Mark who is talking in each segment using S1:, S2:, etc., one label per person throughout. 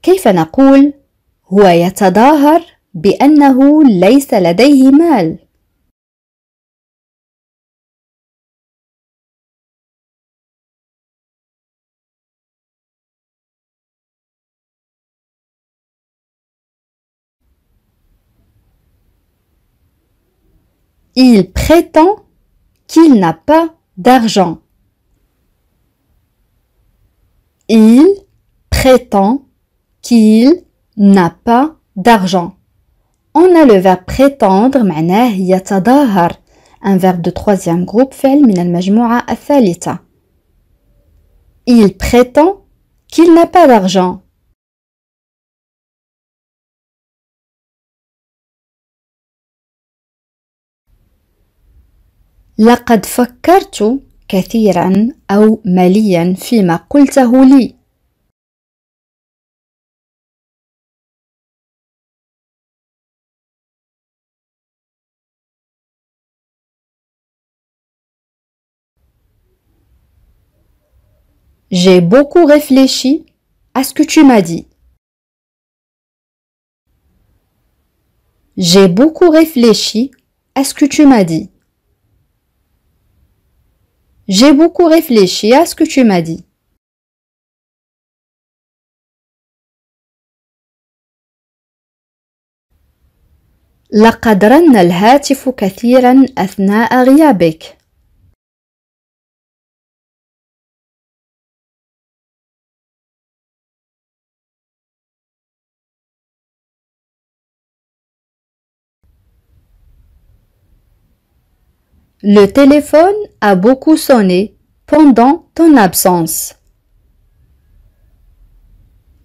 S1: كيف نقول هو يتظاهر بأنه ليس لديه مال؟ Il prétend qu'il n'a pas d'argent. Il prétend qu'il n'a pas d'argent. On a le verbe prétendre معناه يتظاهر. Un verbe de troisième groupe فعل من المجموعة الثالثة. Il prétend qu'il n'a pas d'argent. لقد فكرت كثيرا أو مليا فيما قلته لي. J'ai beaucoup réfléchi à ce que tu m'as dit. J'ai beaucoup réfléchi à ce que tu m'as dit. J'ai beaucoup réfléchi à ce que tu m'as dit. لقد رن الهاتف كثيرا أثناء غيابك. Le téléphone a beaucoup sonné pendant ton absence.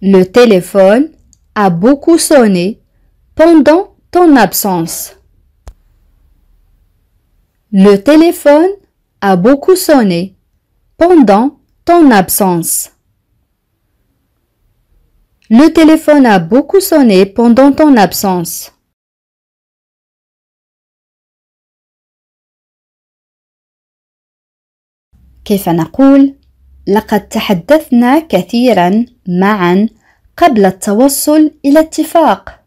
S1: Le téléphone a beaucoup sonné pendant ton absence. Le téléphone a beaucoup sonné pendant ton absence. Le téléphone a beaucoup sonné pendant ton absence. كيف نقول لقد تحدثنا كثيرا معا قبل التوصل إلى اتفاق.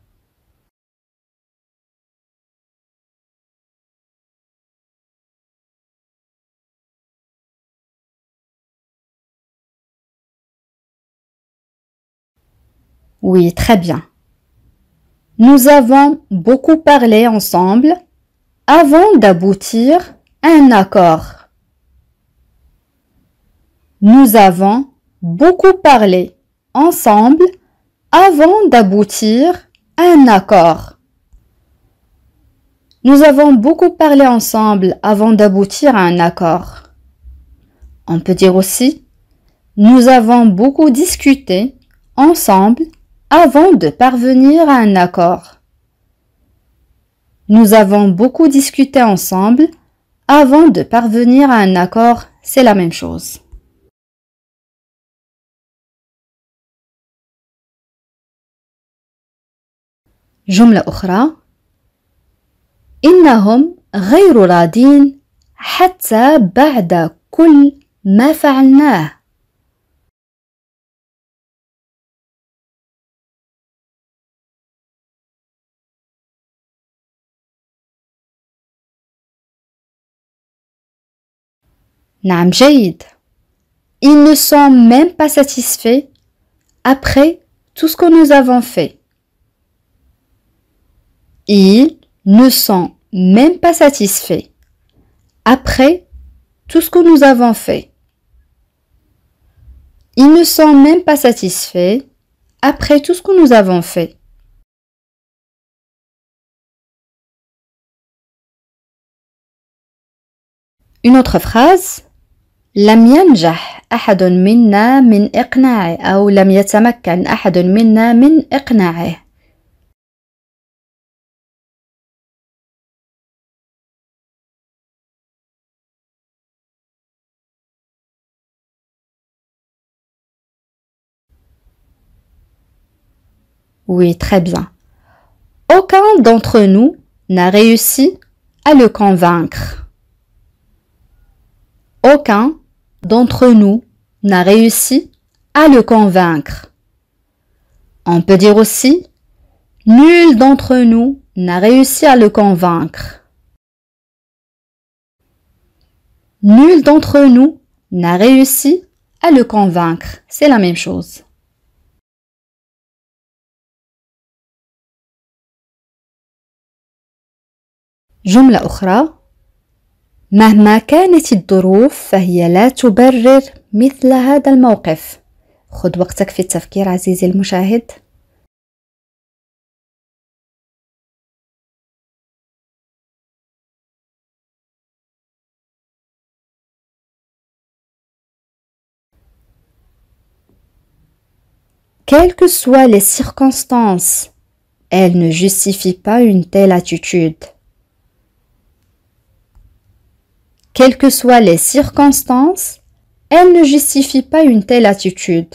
S1: Oui, très bien. Nous avons beaucoup parlé ensemble avant d'aboutir à un accord. Nous avons beaucoup parlé ensemble avant d'aboutir à un accord. Nous avons beaucoup parlé ensemble avant d'aboutir à un accord. On peut dire aussi nous avons beaucoup discuté ensemble avant de parvenir à un accord. Nous avons beaucoup discuté ensemble avant de parvenir à un accord, c'est la même chose. جملة أخرى إنهم غير راضين حتى بعد كل ما فعلناه. نعم جيد. Ils ne sont même pas satisfaits après tout ce que nous avons fait. Ils ne sont même pas satisfaits après tout ce que nous avons fait. Ils ne sont même pas satisfaits après tout ce que nous avons fait. Une autre phrase. لم ينجح أحد منا من إقناعه أو لم يتمكن أحد منا من إقناعه. Oui, très bien. Aucun d'entre nous n'a réussi à le convaincre. Aucun d'entre nous n'a réussi à le convaincre. On peut dire aussi nul d'entre nous n'a réussi à le convaincre. Nul d'entre nous n'a réussi à le convaincre. C'est la même chose. جملة أخرى مهما كانت الظروف فهي لا تبرر مثل هذا الموقف. خذ وقتك في التفكير عزيزي المشاهد. Quelles que soient les circonstances, elles ne justifient pas une telle attitude. Quelles que soient les circonstances, elles ne justifient pas une telle attitude.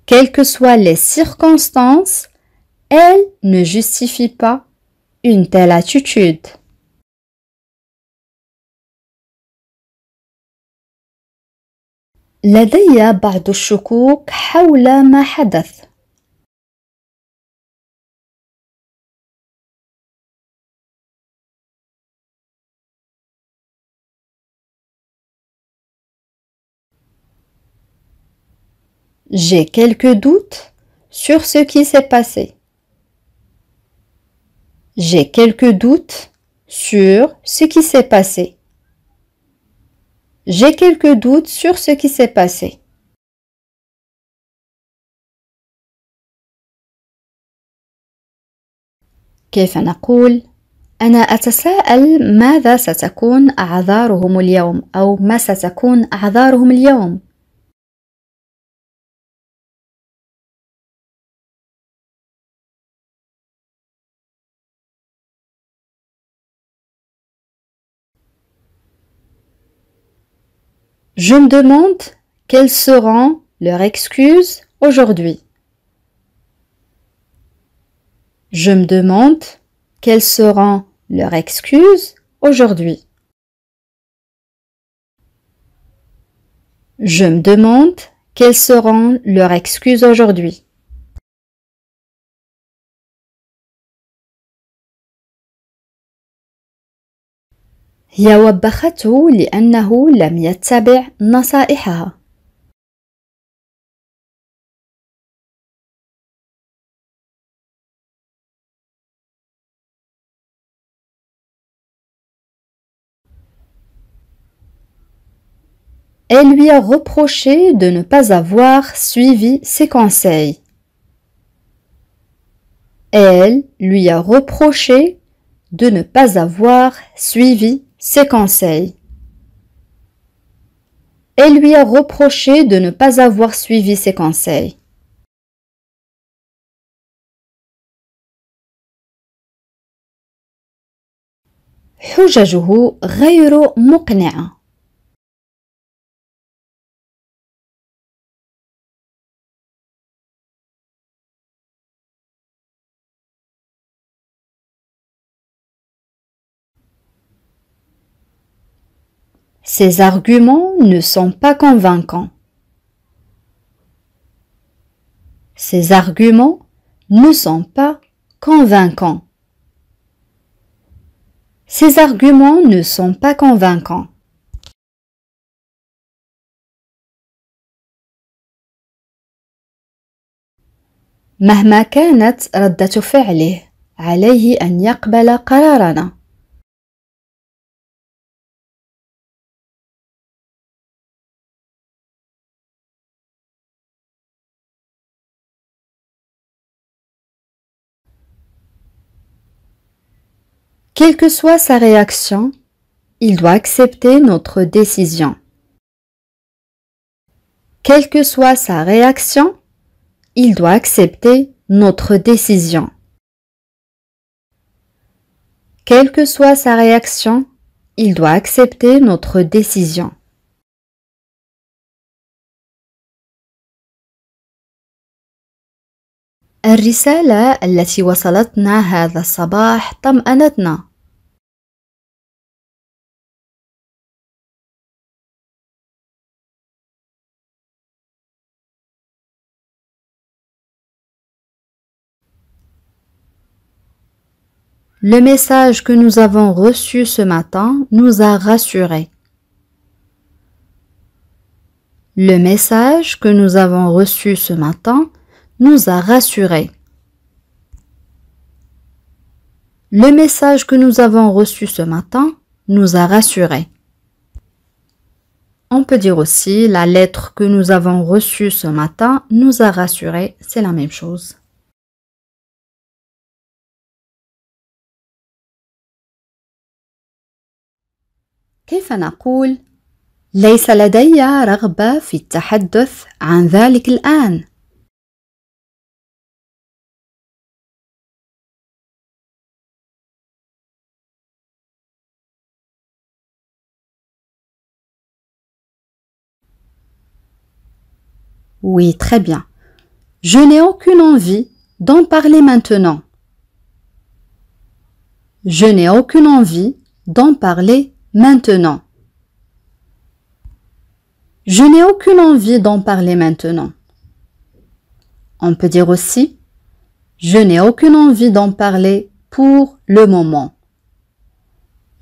S1: Quelles que soient les circonstances, elles ne justifient pas une telle attitude. لدي بعض الشكوك حول ما حدث. J'ai quelques doutes sur ce qui s'est passé. J'ai quelques doutes sur ce qui s'est passé. J'ai quelques doutes sur ce qui s'est passé. كيف نقول؟ أنا أتساءل ماذا ستكون أعذارهم اليوم أو ما ستكون أعذارهم اليوم. Je me demande quelles seront leurs excuses aujourd'hui. Je me demande quelles seront leurs excuses aujourd'hui. Je me demande quelles seront leurs excuses aujourd'hui. هي وبخته لأنه لم يتبع نصائحها. Elle lui a reproché de ne pas avoir suivi ses conseils. Elle lui a reproché de ne pas avoir suivi ses conseils. Elle lui a reproché de ne pas avoir suivi ses conseils. حججه غير مقنعة. Ses arguments ne sont pas convaincants. Ses arguments ne sont pas convaincants. Ses arguments ne sont pas convaincants. مهما كانت ردة فعله، عليه أن يقبل قرارنا. Quelle que soit sa réaction, il doit accepter notre décision. Quelle que soit sa réaction, il doit accepter notre décision. Quelle que soit sa réaction, il doit accepter notre décision. الرسالة التي وصلتنا هذا الصباح طمأنتنا. Le message que nous avons reçu ce matin nous a rassurés. Le message que nous avons reçu ce matin nous a rassurés. Le message que nous avons reçu ce matin nous a rassurés. On peut dire aussi la lettre que nous avons reçue ce matin nous a rassurés, c'est la même chose. كيف نقول ليس لدي رغبة في التحدث عن ذلك الآن؟ Oui, très bien. Je n'ai aucune envie d'en parler maintenant. Je n'ai aucune envie d'en parler maintenant. Je n'ai aucune envie d'en parler maintenant. On peut dire aussi je n'ai aucune envie d'en parler pour le moment.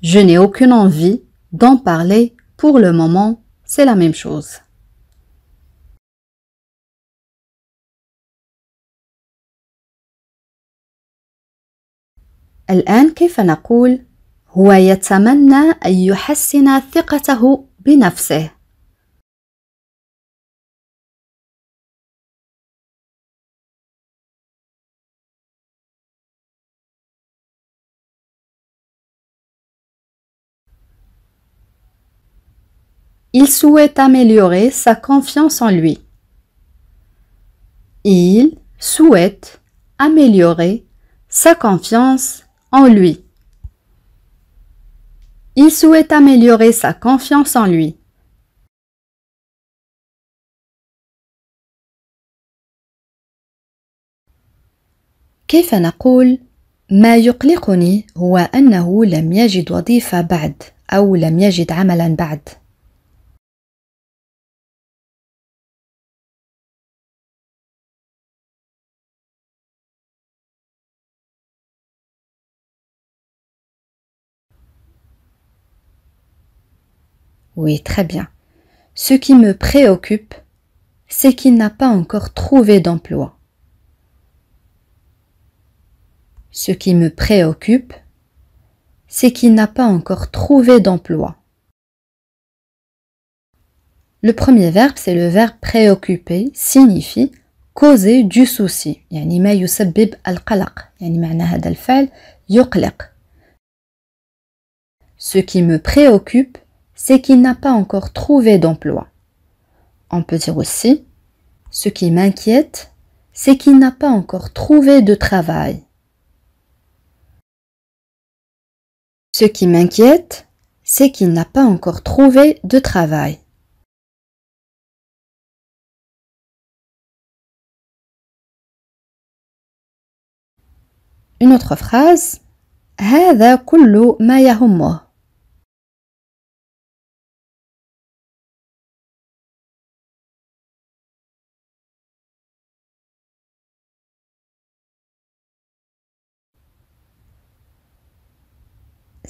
S1: Je n'ai aucune envie d'en parler pour le moment, c'est la même chose. الآن كيف نقول هو يتمنى أن يحسن ثقته بنفسه. Il souhaite améliorer sa confiance en lui. Il souhaite améliorer sa confiance en lui. Il souhaite améliorer sa confiance en lui. كيف نقول ما يقلقني هو أنه لم يجد وظيفة بعد أو لم يجد عملا بعد. Oui, très bien. Ce qui me préoccupe, c'est qu'il n'a pas encore trouvé d'emploi. Ce qui me préoccupe, c'est qu'il n'a pas encore trouvé d'emploi. Le premier verbe, c'est le verbe préoccuper, signifie causer du souci. يعني ما يسبب القلق. يعني معنى هذا الفعل يقلق. Ce qui me préoccupe, c'est qu'il n'a pas encore trouvé d'emploi. On peut dire aussi, ce qui m'inquiète, c'est qu'il n'a pas encore trouvé de travail. Ce qui m'inquiète, c'est qu'il n'a pas encore trouvé de travail. Une autre phrase, هذا كل ما يهمه.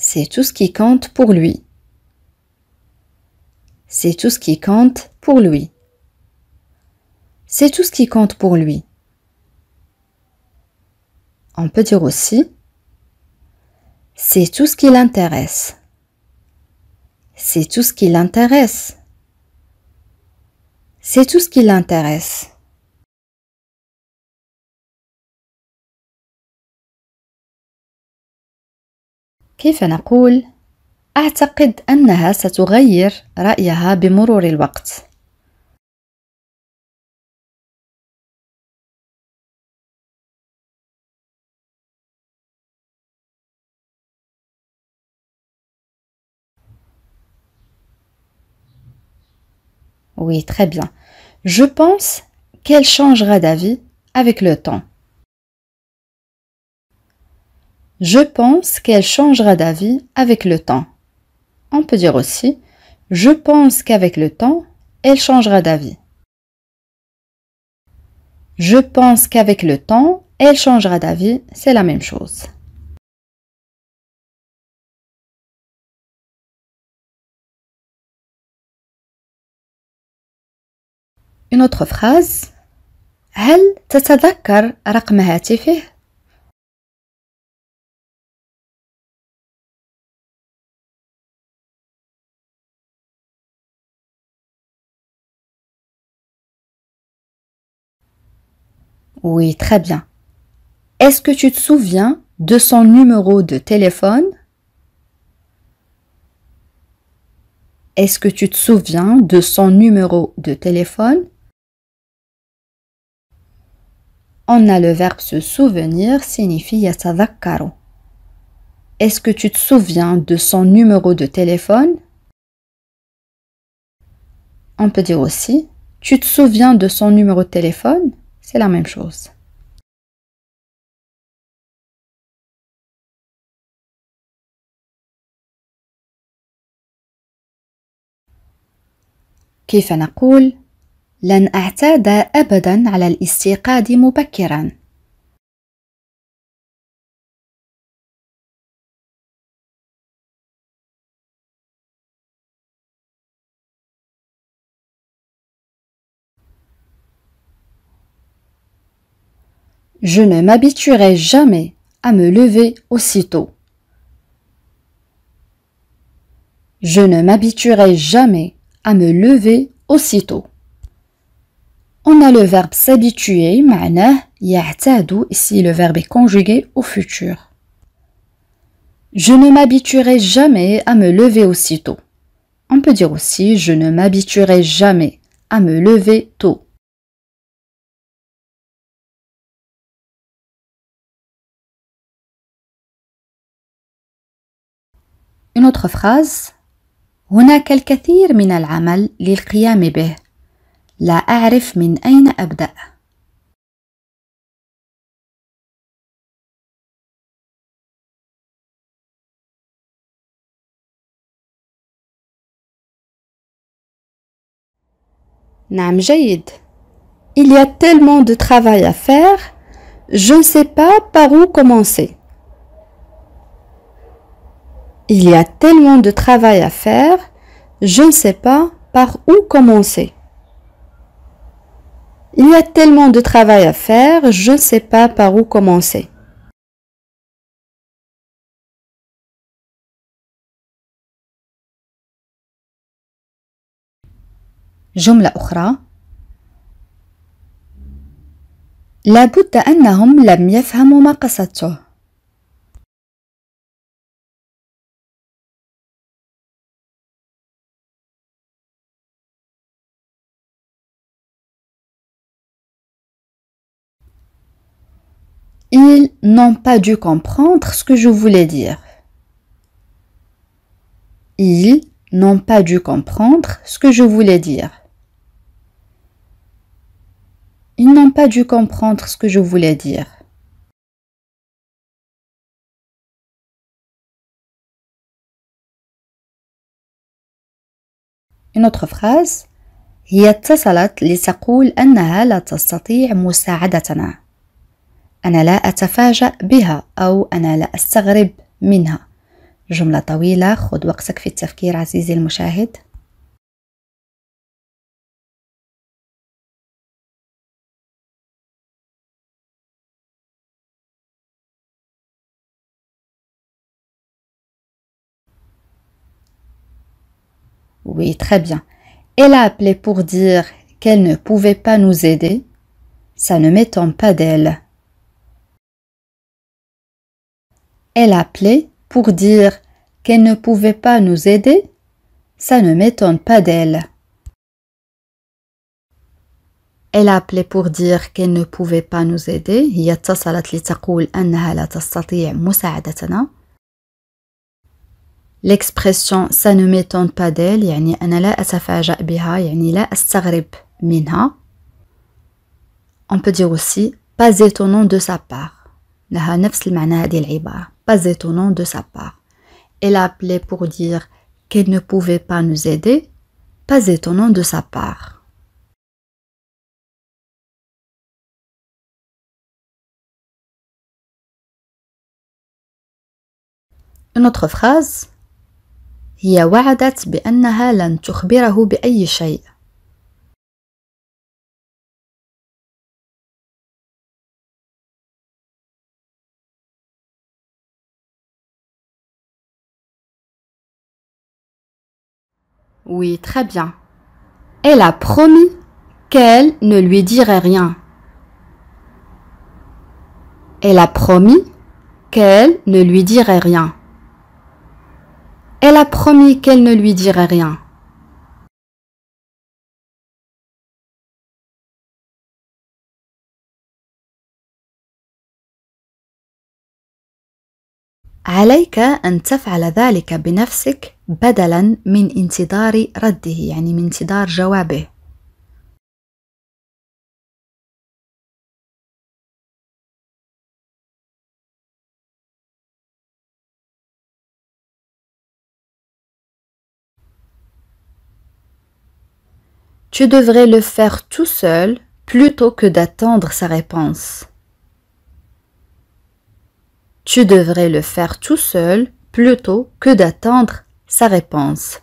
S1: C'est tout ce qui compte pour lui. C'est tout ce qui compte pour lui. C'est tout ce qui compte pour lui. On peut dire aussi, c'est tout ce qui l'intéresse. C'est tout ce qui l'intéresse. C'est tout ce qui l'intéresse. كيف نقول أعتقد أنها ستغير رأيها بمرور الوقت. Oui, très bien. Je pense qu'elle changera d'avis avec le temps. Je pense qu'elle changera d'avis avec le temps. On peut dire aussi, je pense qu'avec le temps, elle changera d'avis. Je pense qu'avec le temps, elle changera d'avis, c'est la même chose. Une autre phrase. هل تتذكر رقم هاتفه؟ Oui, très bien. Est-ce que tu te souviens de son numéro de téléphone? Est-ce que tu te souviens de son numéro de téléphone? On a le verbe se souvenir signifie يتذكر. Est-ce que tu te souviens de son numéro de téléphone? On peut dire aussi tu te souviens de son numéro de téléphone? C'est la même chose. كيف نقول لن أعتاد أبدا على الاستيقاظ مبكرا. Je ne m'habituerai jamais à me lever aussitôt. Je ne m'habituerai jamais à me lever aussitôt. On a le verbe s'habituer, معناه يعتاد, ici le verbe est conjugué au futur. Je ne m'habituerai jamais à me lever aussitôt. On peut dire aussi je ne m'habituerai jamais à me lever tôt. Une autre phrase. هناك الكثير من العمل للقيام به. لا أعرف من أين أبدأ. نعم جيد. Il y a tellement de travail à faire, je ne sais pas par où commencer. Il y a tellement de travail à faire, je ne sais pas par où commencer. Il y a tellement de travail à faire, je ne sais pas par où commencer. جملة أخرى. لابد أنهم لم يفهموا ما قصدته. Ils n'ont pas dû comprendre ce que je voulais dire. Ils n'ont pas dû comprendre ce que je voulais dire. Ils n'ont pas dû comprendre ce que je voulais dire. Une autre phrase. هي اتصلت لتقول أنها لا تستطيع مساعدتنا. أنا لا أتفاجأ بها أو أنا لا أستغرب منها. جملة طويلة، خذ وقتك في التفكير عزيزي المشاهد. Oui, très bien. Elle a appelé pour dire qu'elle ne pouvait pas nous aider. Ça ne m'étonne pas d'elle. Elle a appelé pour dire qu'elle ne pouvait pas nous aider. Ça ne m'étonne pas d'elle. Elle a appelé pour dire qu'elle ne pouvait pas nous aider. هي اتصلت لتقول أنها لا تستطيع مساعدتنا. L'expression ça ne m'étonne pas d'elle يعني أنا لا أتفاجأ بها يعني لا أستغرب منها. On peut dire aussi pas étonnant de sa part. لها نفس المعنى هذه العبارة. Pas étonnant de sa part. Elle a appelé pour dire qu'elle ne pouvait pas nous aider. Pas étonnant de sa part. Une autre phrase. هي وعدت بأنها لن تخبره بأي شيء. Oui, très bien. Elle a promis qu'elle ne lui dirait rien. Elle a promis qu'elle ne lui dirait rien. Elle a promis qu'elle ne lui dirait rien. عليك أن تفعل ذلك بنفسك بدلاً من انتظار رده، يعني من انتظار جوابه. Tu devrais le faire tout seul plutôt que d'attendre sa réponse. Tu devrais le faire tout seul plutôt que d'attendre sa réponse.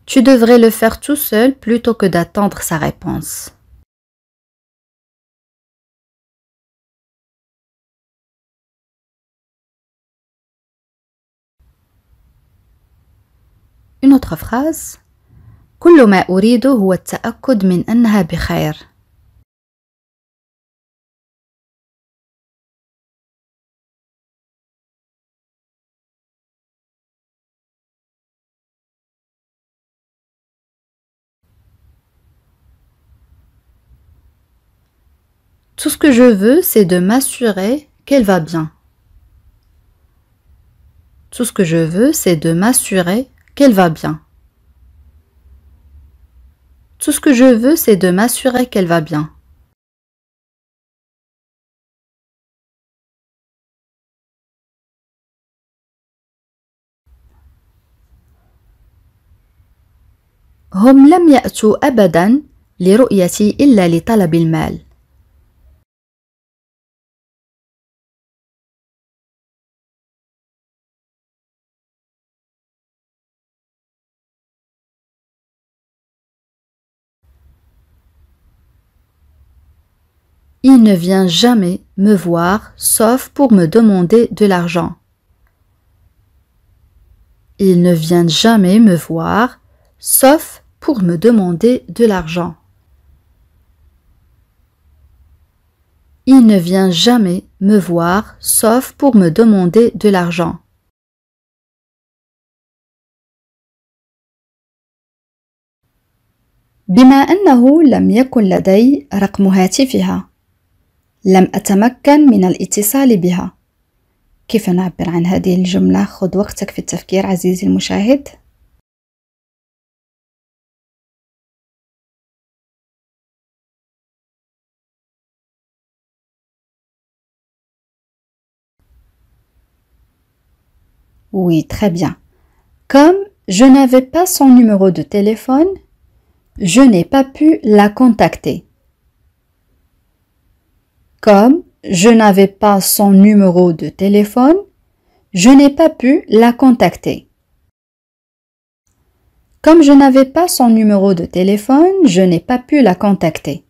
S1: Tu devrais le faire tout seul plutôt que d'attendre sa réponse. Une autre phrase. كل ما أريده هو التأكد من أنها بخير. Tout ce que je veux, c'est de m'assurer qu'elle va bien. Tout ce que je veux, c'est de m'assurer qu'elle va bien. Tout ce que je veux, c'est de m'assurer qu'elle va bien. هم لم يأتوا أبدا لرؤيتي إلا لطلب المال. Il ne vient jamais me voir sauf pour me demander de l'argent. Il ne vient jamais me voir sauf pour me demander de l'argent. Il ne vient jamais me voir sauf pour me demander de l'argent. بما أنه لم يكن لدي رقم هاتفها، لم أتمكن من الاتصال بها. كيف نعبر عن هذه الجملة؟ خذ وقتك في التفكير عزيزي المشاهد. Oui, très bien. Comme je n'avais pas son numéro de téléphone, je n'ai pas pu la contacter. Comme je n'avais pas son numéro de téléphone, je n'ai pas pu la contacter. Comme je n'avais pas son numéro de téléphone, je n'ai pas pu la contacter.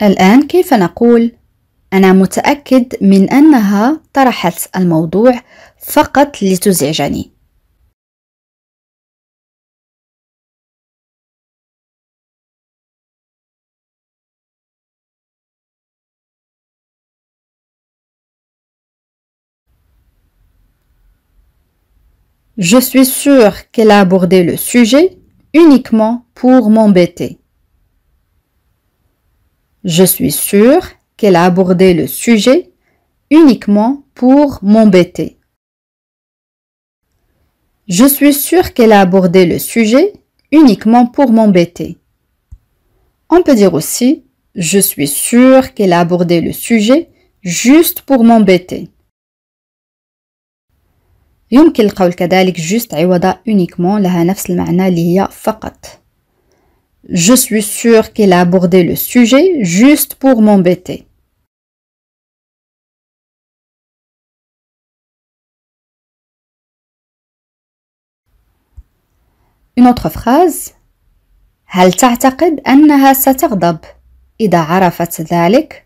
S1: الآن كيف نقول أنا متأكد من أنها طرحت الموضوع فقط لتزعجني. Je suis sûre qu'elle a abordé le sujet uniquement pour m'embêter. Je suis sûre qu'elle a abordé le sujet uniquement pour m'embêter. Je suis sûre qu'elle a abordé le sujet uniquement pour m'embêter. On peut dire aussi je suis sûre qu'elle a abordé le sujet juste pour m'embêter. يمكن القول كذلك juste عوض uniquement لها نفس المعنى اللي هي فقط. Je suis sûre qu'elle a abordé le sujet juste pour m'embêter. Une autre phrase. هل تعتقد أنها ستغضب إذا عرفت ذلك؟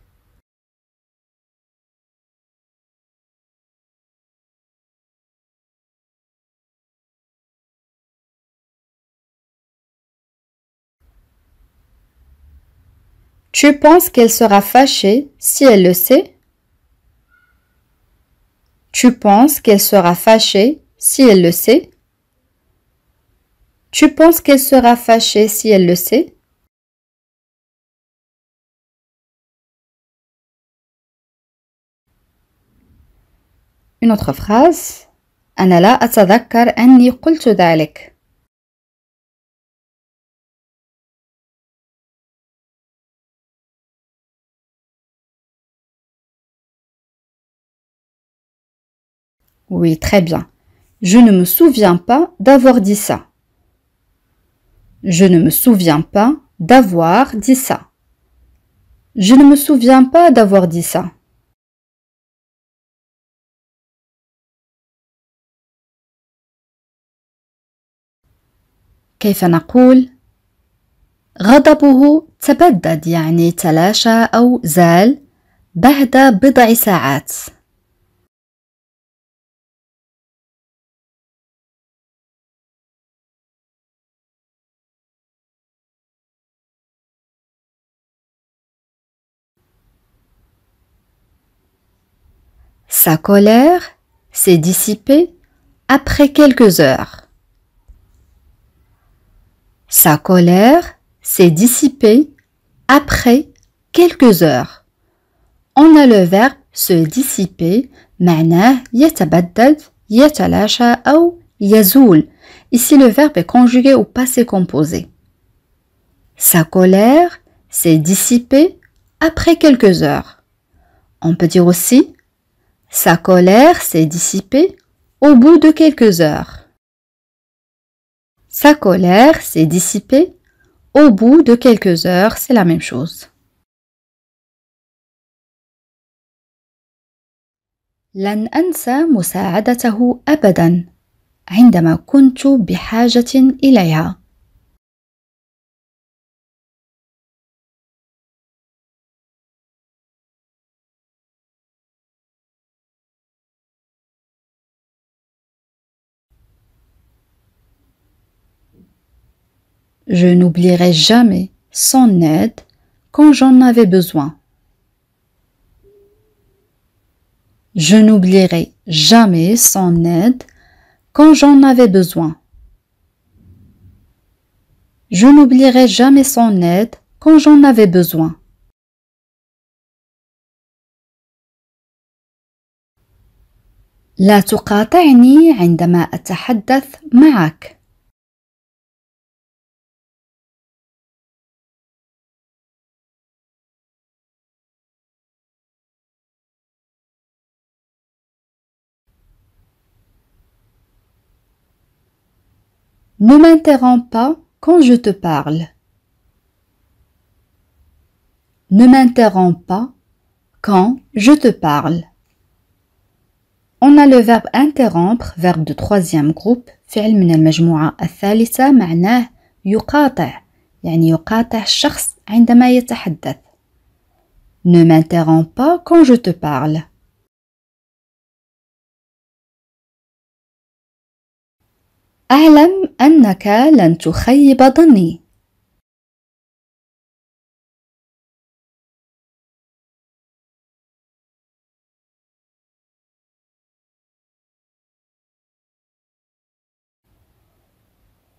S1: Tu penses qu'elle sera fâchée si elle le sait? Tu penses qu'elle sera fâchée si elle le sait? Tu penses qu'elle sera fâchée si elle le sait? Une autre phrase. أنا لا أتذكر أني قلت ذلك. Oui, très bien. Je ne me souviens pas d'avoir dit ça. Je ne me souviens pas d'avoir dit ça. Je ne me souviens pas d'avoir dit ça. كيف نقول؟ غضبه تبدد يعني تلاشى أو زال بعد بضع ساعات. Sa colère s'est dissipée après quelques heures. Sa colère s'est dissipée après quelques heures. On a le verbe se dissiper, معناه يتبدد, يتلاشى أو يزول. Ici, le verbe est conjugué au passé composé. Sa colère s'est dissipée après quelques heures. On peut dire aussi sa colère s'est dissipée au bout de quelques heures. Sa colère s'est dissipée au bout de quelques heures, c'est la même chose. لن أنسى مساعدته أبداً عندما كنت بحاجة إليها. Je n'oublierai jamais son aide quand j'en avais besoin. Je n'oublierai jamais son aide quand j'en avais besoin. Je n'oublierai jamais son aide quand j'en avais besoin. لا تقاطعني عندما أتحدث معك. Ne m'interromps pas quand je te parle. Ne m'interromps pas quand je te parle. On a le verbe interrompre, verbe de troisième groupe, فعل من المجموعة الثالثة معناه يقاطع، يعني يقاطع الشخص عندما يتحدث. Ne m'interromps pas quand je te parle. أعلم أنك لن تخيب ظني.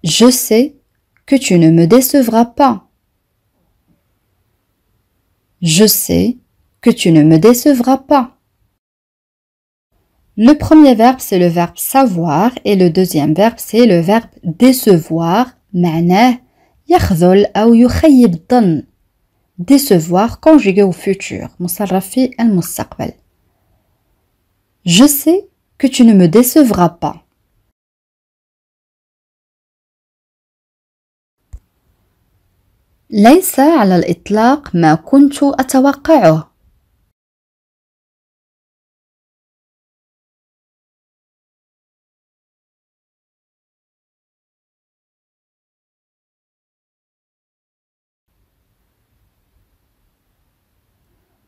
S1: Je sais que tu ne me décevras pas. Je sais que tu ne me décevras pas. Le premier verbe, c'est le verbe savoir et le deuxième verbe, c'est le verbe décevoir. معناه يخذل أو يخيب الظن. Décevoir conjugué au futur. مصرف في المستقبل. Je sais que tu ne me décevras pas. ليس على الإطلاق ما كنت أتوقعه.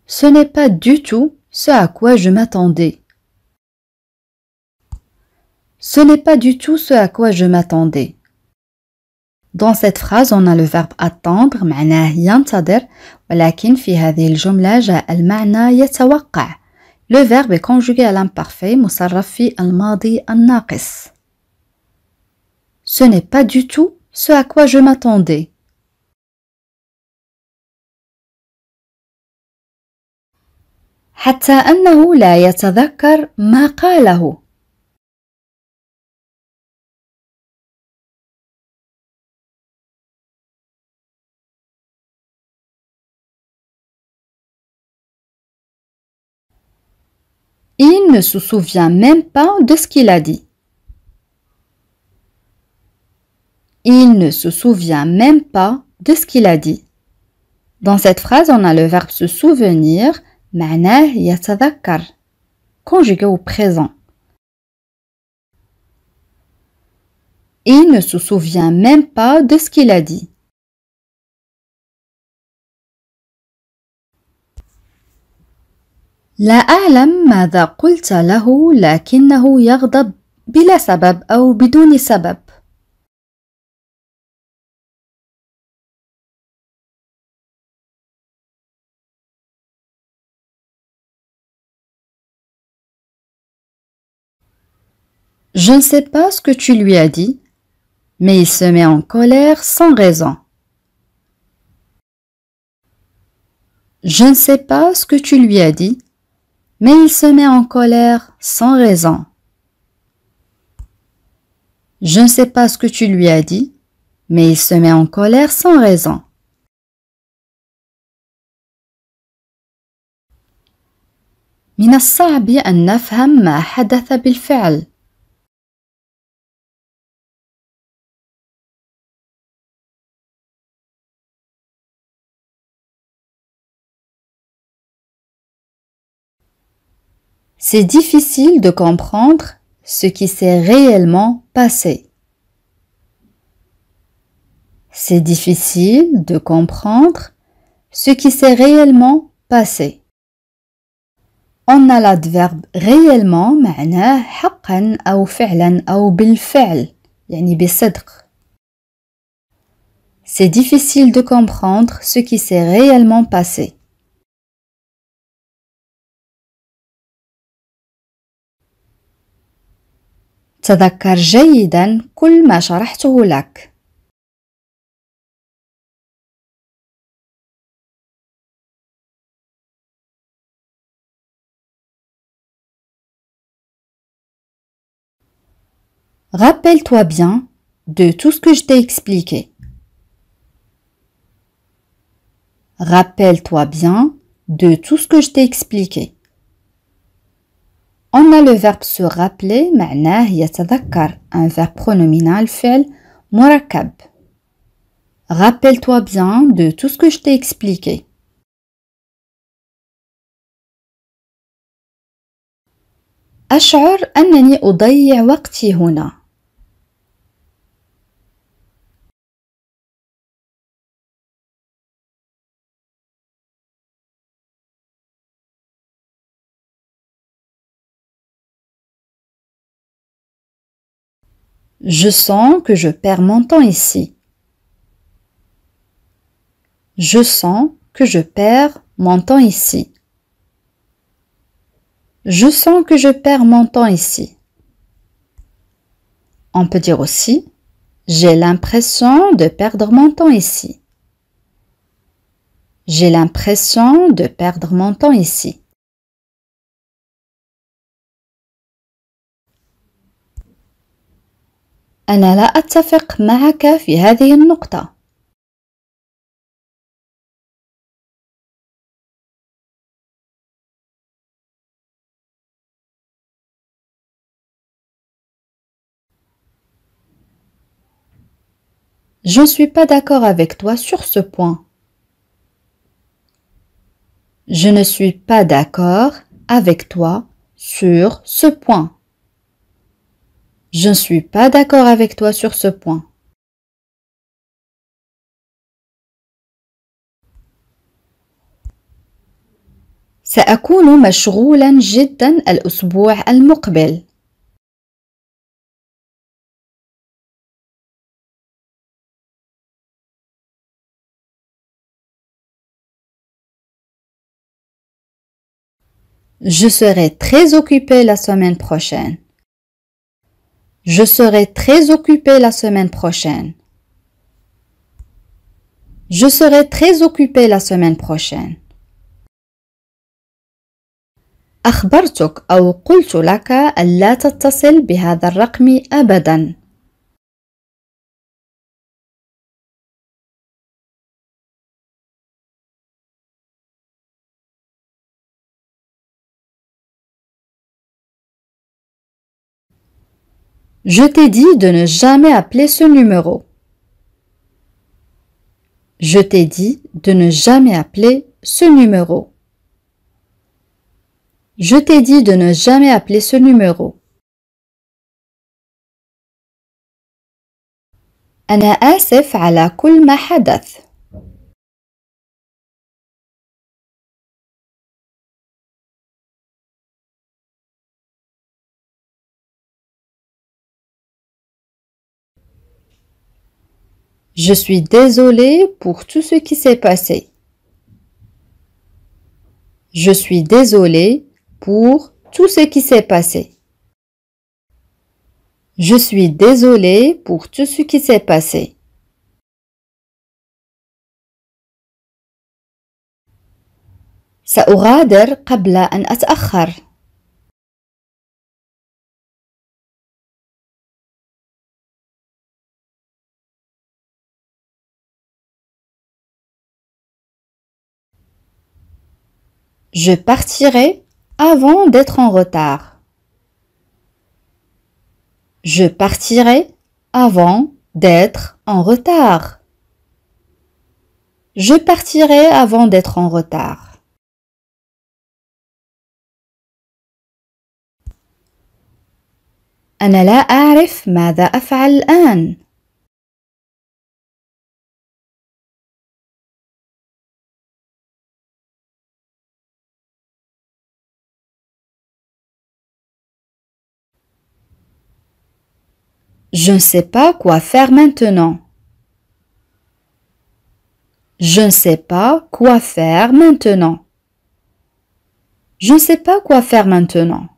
S1: Ce n'est pas du tout ce à quoi je m'attendais. Ce n'est pas du tout ce à quoi je m'attendais. Dans cette phrase, on a le verbe attendre معناه ينتظر ولكن في هذه الجملة جاء المعنى يتوقع. Le verbe est conjugué à l'imparfait مصرف في الماضي الناقص. Ce n'est pas du tout ce à quoi je m'attendais. حتى أنه لا يتذكر ما قاله. Il ne se souvient même pas de ce qu'il a dit. Il ne se souvient même pas de ce qu'il a dit. Dans cette phrase, on a le verbe se souvenir, معناه يتذكر, conjugué au présent. Il ne se souvient même pas de ce qu'il a dit. لا أعلم ماذا قلت له لكنه يغضب بلا سبب أو بدون سبب. Je ne sais pas ce que tu lui as dit, mais il se met en colère sans raison. Je ne sais pas ce que tu lui as dit, mais il se met en colère sans raison. Je ne sais pas ce que tu lui as dit, mais il se met en colère sans raison. من الصعب أن نفهم ما حدث بالفعل. C'est difficile de comprendre ce qui s'est réellement passé. C'est difficile de comprendre ce qui s'est réellement passé. On a l'adverbe réellement معناه حقا أو فعلا أو بالفعل يعني بصدق. C'est difficile de comprendre ce qui s'est réellement passé. تذكر جيدا كل ما شرحته لك. Rappelle-toi bien de tout ce que je t'ai expliqué. Rappelle-toi bien de tout ce que je t'ai expliqué. On a le verbe se rappeler معناه يتذكر, un verbe pronominal فعل مركب. Rappelle-toi bien de tout ce que je t'ai expliqué. أشعر أنني أضيع وقتي هنا. Je sens que je perds mon temps ici. Je sens que je perds mon temps ici. Je sens que je perds mon temps ici. On peut dire aussi j'ai l'impression de perdre mon temps ici. J'ai l'impression de perdre mon temps ici. أنا لا أتفق معك في هذه النقطة. Je ne suis pas d'accord avec toi sur ce point. Je ne suis pas d'accord avec toi sur ce point. Je ne suis pas d'accord avec toi sur ce point. سأكون مشغولا جدا الأسبوع المقبل. Je serai très occupée la semaine prochaine. Je serai très occupée la semaine prochaine. Je serai très occupée la semaine prochaine. أخبرتك أو قلت لك ألا تتصل بهذا الرقم أبداً. Je t'ai dit de ne jamais appeler ce numéro. Je t'ai dit de ne jamais appeler ce numéro. Je t'ai dit de ne jamais appeler ce numéro. أنا آسف على كل ما حدث. Je suis désolée pour tout ce qui s'est passé. Je suis désolée pour tout ce qui s'est passé. Je suis désolée pour tout ce qui s'est passé. سأغادر قبل أن أتأخر. Je partirai avant d'être en retard. Je partirai avant d'être en retard. Je partirai avant d'être en retard. أنا لا أعرف ماذا أفعل الآن. Je ne sais pas quoi faire maintenant. Je ne sais pas quoi faire maintenant. Je ne sais pas quoi faire maintenant.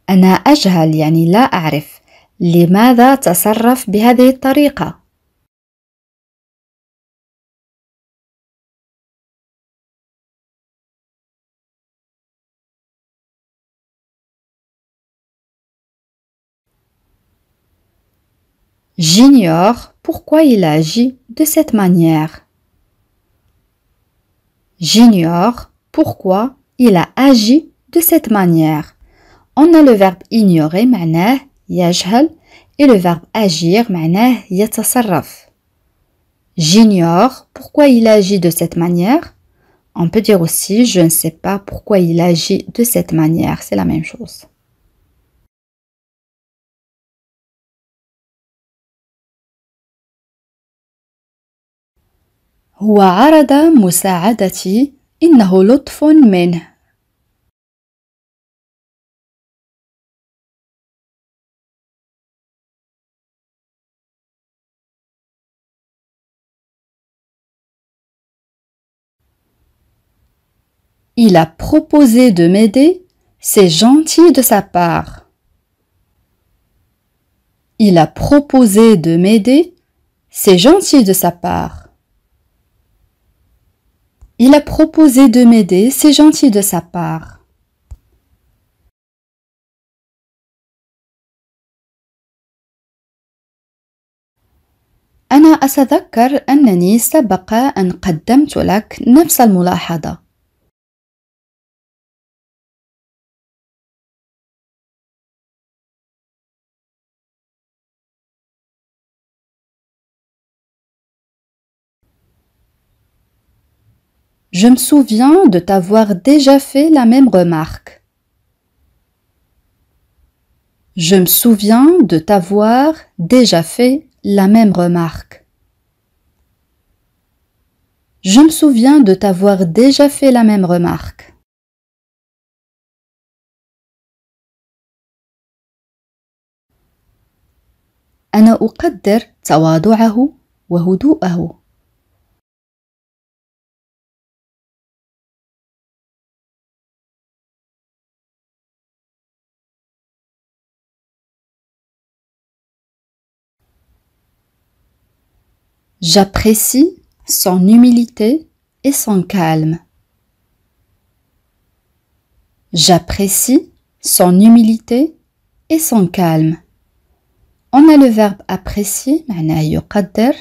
S1: أنا أجهل يعني لا أعرف. لماذا تصرف بهذه الطريقة؟ J'ignore pourquoi il agit de cette manière. J'ignore pourquoi il a agi de cette manière. On a le verbe ignorer معناه يجهل et le verbe agir معناه يتصرف. J'ignore pourquoi il agit de cette manière. On peut dire aussi je ne sais pas pourquoi il agit de cette manière. C'est la même chose. هو عرض مساعدتي. إنه لطف منه. Il a proposé de m'aider. C'est gentil de sa part. Il a proposé de m'aider. C'est gentil de sa part. Il a proposé de m'aider. C'est gentil de sa part. أنا أتذكر أنني سبق أن قدمت لك نفس الملاحظة. Je me souviens de t'avoir déjà fait la même remarque. Je me souviens de t'avoir déjà fait la même remarque. Je me souviens de t'avoir déjà fait la même remarque. أنا أقدر تواضعه وهدوءه. J'apprécie son humilité et son calme. J'apprécie son humilité et son calme. On a le verbe apprécier, معناه يقدر,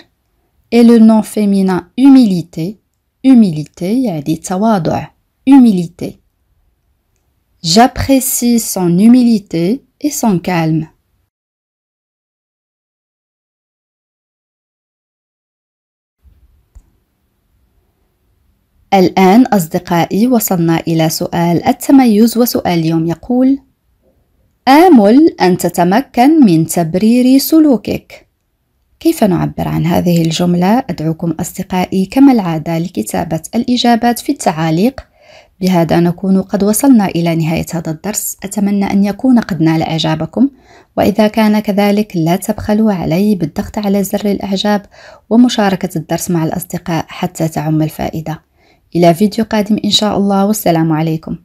S1: et le nom féminin humilité. Humilité, يعني تواضع. Humilité. J'apprécie son humilité et son calme. الآن أصدقائي وصلنا إلى سؤال التميز، وسؤال اليوم يقول: آمل أن تتمكن من تبرير سلوكك. كيف نعبر عن هذه الجملة؟ أدعوكم أصدقائي كما العادة لكتابة الإجابات في التعاليق. بهذا نكون قد وصلنا إلى نهاية هذا الدرس. أتمنى أن يكون قد نال إعجابكم، وإذا كان كذلك لا تبخلوا علي بالضغط على زر الإعجاب ومشاركة الدرس مع الأصدقاء حتى تعم الفائدة. إلى فيديو قادم إن شاء الله، والسلام عليكم.